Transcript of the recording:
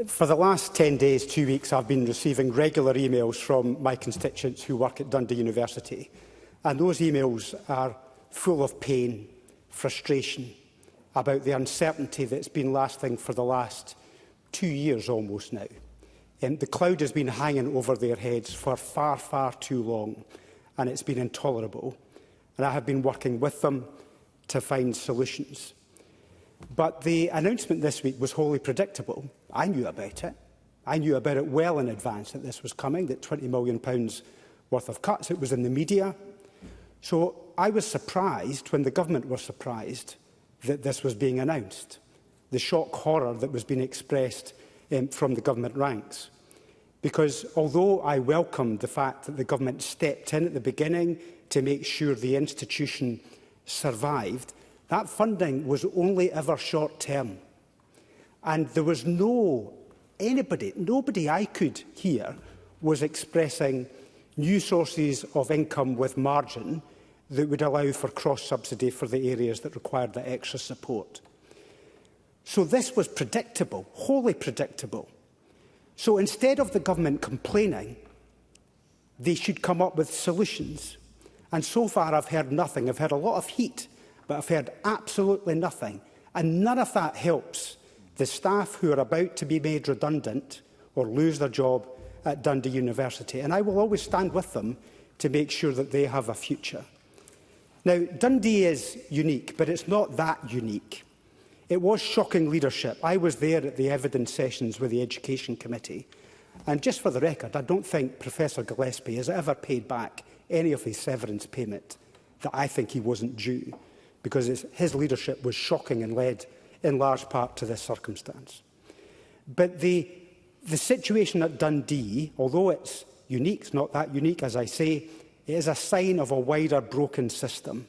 For the last 10 days, 2 weeks, I've been receiving regular emails from my constituents who work at Dundee University. And those emails are full of pain, frustration about the uncertainty that's been lasting for the last 2 years almost now. The cloud has been hanging over their heads for far, far too long, and it's been intolerable. And I have been working with them to find solutions. But the announcement this week was wholly predictable. I knew about it. I knew about it well in advance that this was coming, that £20 million worth of cuts. It was in the media. So I was surprised when the government were surprised that this was being announced. The shock horror that was being expressed from the government ranks. Because although I welcomed the fact that the government stepped in at the beginning to make sure the institution survived, that funding was only ever short-term. And there was nobody I could hear was expressing new sources of income with margin that would allow for cross-subsidy for the areas that required the extra support. So this was predictable, wholly predictable. So instead of the government complaining, they should come up with solutions. And so far I've heard nothing. I've heard a lot of heat, but I've heard absolutely nothing. And none of that helps the staff who are about to be made redundant or lose their job at Dundee University. And I will always stand with them to make sure that they have a future. Now, Dundee is unique, but it's not that unique. It was shocking leadership. I was there at the evidence sessions with the Education Committee. And just for the record, I don't think Professor Gillespie has ever paid back any of his severance payment that I think he wasn't due, because his leadership was shocking and led in large part to this circumstance. But the situation at Dundee, although it's unique, it's not that unique, as I say, it is a sign of a wider broken system.